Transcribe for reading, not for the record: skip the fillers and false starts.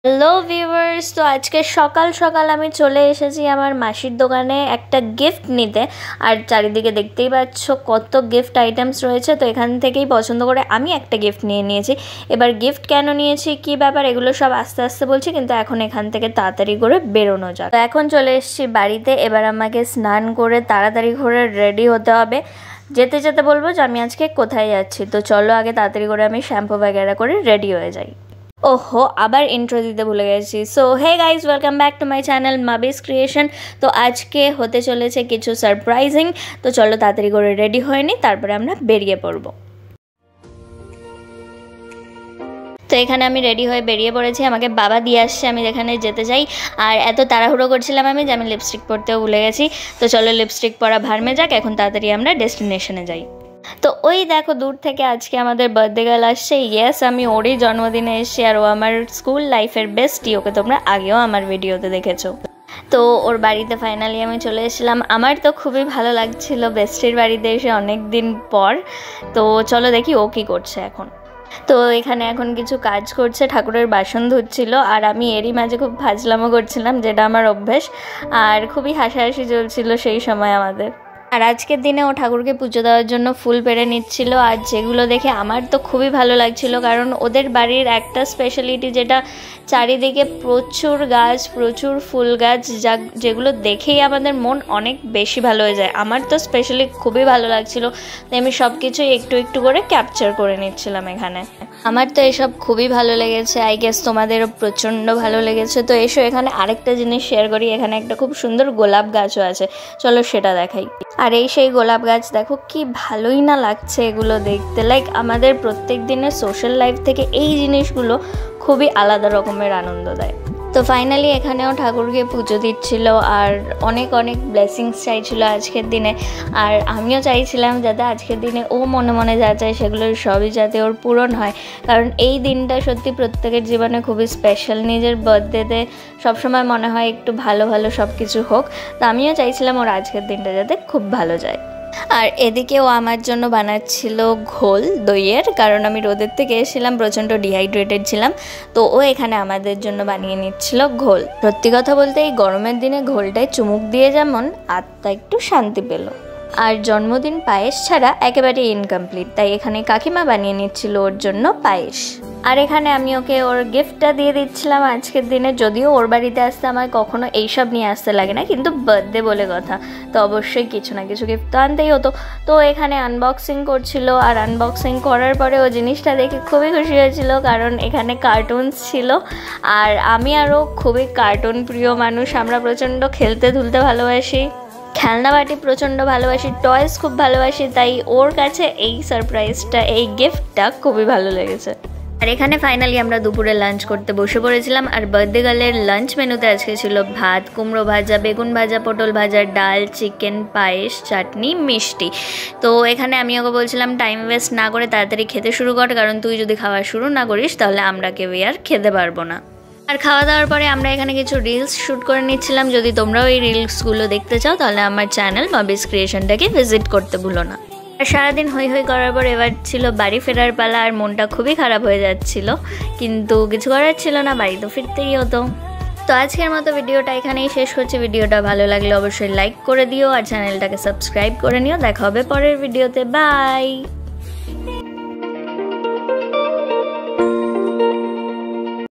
Hello viewers, তো আজকে সকাল সকাল আমি চলে এসেছি আমার মাসির দোকানে একটা গিফট নিতে। আর চারিদিকে দেখতেই পাচ্ছ কত গিফট আইটেমস রয়েছে। তো এখান থেকেই পছন্দ করে আমি একটা গিফট নিয়েছি। এবার গিফট কেন নিয়েছি, কি ব্যাপার, এগুলো সব আস্তে আস্তে বলছি, কিন্তু এখন এখান থেকে তাড়াতাড়ি করে বেরোনো যাক। তো এখন চলে এসেছি বাড়িতে। এবার আমাকে স্নান করে তাড়াতাড়ি করে রেডি হতে হবে। যেতে যেতে বলবো যে আমি আজকে কোথায় যাচ্ছি। তো চলো আগে তাড়াতাড়ি করে আমি শ্যাম্পু वगैरह করে রেডি হয়ে যাই। ওহো, আবার ইন্ট্রো দিতে ভুলে গেছি। So hey guys, welcome back to my channel Mabi's creation. তো আজকে হতে চলেছে কিছু সারপ্রাইজিং। তো চলো তাড়াতাড়ি করে রেডি হয়ে নিই, তারপরে আমরা বেরিয়ে পড়বো। তো এখানে আমি রেডি হয়ে বেরিয়ে পড়েছি। আমাকে বাবা দিয়ে আসছে আমি যেখানে যেতে চাই। আর এত তাড়াহুড়ো করছিলাম আমি যে আমি লিপস্টিক পরতেও ভুলে গেছি। তো চলো লিপস্টিক পরা ভার্মে যাক, এখন তাড়াতাড়ি আমরা ডেস্টিনেশনে যাই। তো ওই দেখো দূর থেকে আজকে আমাদের বার্থডে গার্ল আসছে। ইয়েস, আমি ওরই জন্মদিনে এসেছি। আর ও আমার স্কুল লাইফের বেস্টি, ওকে তোমরা আগেও আমার ভিডিওতে দেখেছো। তো ওর বাড়িতে ফাইনালি আমি চলে এসেছিলাম। আমার তো খুবই ভালো লাগছিল বেস্টির বাড়িতে এসে অনেক দিন পর। তো চলো দেখি ও কী করছে এখন। তো এখানে এখন কিছু কাজ করছে, ঠাকুরের বাসন ধুচ্ছিল। আর আমি এরই মাঝে খুব ফাজলামো করছিলাম, যেটা আমার অভ্যেস। আর খুবই হাসাহাসি চলছিল সেই সময় আমাদের। আর আজকের দিনে ও ঠাকুরকে পুজো দেওয়ার জন্য ফুল পেড়ে নিচ্ছিল। আর যেগুলো দেখে আমার তো খুবই ভালো লাগছিল, কারণ ওদের বাড়ির একটা স্পেশালিটি যেটা চারিদিকে প্রচুর গাছ, প্রচুর ফুল গাছ, যেগুলো দেখেই আমাদের মন অনেক বেশি ভালো হয়ে যায়। আমার তো স্পেশালি খুবই ভালো লাগছিল, তাই আমি সব কিছুই একটু একটু করে ক্যাপচার করে নিচ্ছিলাম এখানে। আমার তো এসব খুবই ভালো লেগেছে, আই গেস তোমাদেরও প্রচণ্ড ভালো লেগেছে। তো এসো এখানে আরেকটা জিনিস শেয়ার করি। এখানে একটা খুব সুন্দর গোলাপ গাছও আছে, চলো সেটা দেখাই। আর এই সেই গোলাপ গাছ, দেখো কি ভালোই না লাগছে এগুলো দেখতে। লাইক আমাদের প্রত্যেক দিনের সোশ্যাল লাইফ থেকে এই জিনিসগুলো খুবই আলাদা রকমের আনন্দ দেয়। তো ফাইনালি এখানেও ঠাকুরকে পুজো দিচ্ছিল আর অনেক অনেক ব্লেসিংস চাইছিল আজকের দিনে। আর আমিও চাইছিলাম যাতে আজকের দিনে ও মনে মনে যা চায় সেগুলোর সবই যাতে ওর পূরণ হয়, কারণ এই দিনটা সত্যি প্রত্যেকের জীবনে খুবই স্পেশাল। নিজের বার্থডেতে সবসময় মনে হয় একটু ভালো ভালো সব কিছু হোক। তো আমিও চাইছিলাম ওর আজকের দিনটা যাতে খুব ভালো যায়। আর এদিকেও আমার জন্য বানাচ্ছিল ঘোল দইয়ের, কারণ আমি রোদের থেকে এসেছিলাম, প্রচণ্ড ডিহাইড্রেটেড ছিলাম। তো ও এখানে আমাদের জন্য বানিয়ে নিচ্ছিল ঘোল। সত্যি কথা বলতে এই গরমের দিনে ঘোলটায় চুমুক দিয়ে যেমন আত্মা একটু শান্তি পেল। আর জন্মদিন পায়েস ছাড়া একেবারে ইনকমপ্লিট, তাই এখানে কাকিমা বানিয়ে নিচ্ছিল ওর জন্য পায়েস। আর এখানে আমি ওকে ওর গিফটটা দিয়ে দিচ্ছিলাম আজকের দিনে। যদিও ওর বাড়িতে আসতে আমার কখনো এইসব নিয়ে আসতে লাগে না, কিন্তু বার্থডে বলে কথা, তো অবশ্যই কিছু না কিছু গিফট তো আনতেই হতো। তো এখানে আনবক্সিং করছিল, আর আনবক্সিং করার পরে ও জিনিসটা দেখে খুবই খুশি হয়েছিল, কারণ এখানে কার্টুনস ছিল। আর আমি আরও খুবই কার্টুন প্রিয় মানুষ, আমরা প্রচণ্ড খেলতে ধুলতে ভালোবাসি, খেলনা বাটি প্রচণ্ড ভালোবাসি, টয়েস খুব ভালোবাসি। তাই ওর কাছে এই সারপ্রাইজটা, এই গিফটটা খুবই ভালো লেগেছে। আর এখানে ফাইনালি আমরা দুপুরে লাঞ্চ করতে বসে পড়েছিলাম। আর বার্থডে গার্লের লাঞ্চ মেনুতে আজকে ছিল ভাত, কুমড়ো ভাজা, বেগুন ভাজা, পটল ভাজা, ডাল, চিকেন, পায়েস, চাটনি, মিষ্টি। তো এখানে আমি ওকে বলছিলাম টাইম ওয়েস্ট না করে তাড়াতাড়ি খেতে শুরু কর, কারণ তুই যদি খাওয়া শুরু না করিস তাহলে আমরা কেউই আর খেতে পারবো না। আর খাওয়া দাওয়ার পরে আমরা এখানে কিছু রিলস শ্যুট করে নিচ্ছিলাম। যদি তোমরাও এই রিলসগুলো দেখতে চাও তাহলে আমার চ্যানেল মাবিস ক্রিয়েশনটাকে ভিজিট করতে ভুলো না। আর সারাদিন হই হই করার পর এবার ছিল বাড়ি ফেরার পালা। আর মনটা খুবই খারাপ হয়ে যাচ্ছিল, কিন্তু কিছু করার ছিল না, বাড়ি তো ফিরতেই হতো। তো আজকের মতো ভিডিওটা এখানেই শেষ করছি। ভিডিওটা ভালো লাগলে অবশ্যই লাইক করে দিও আর চ্যানেলটাকে সাবস্ক্রাইব করে নিও। দেখা হবে পরের ভিডিওতে, বাই।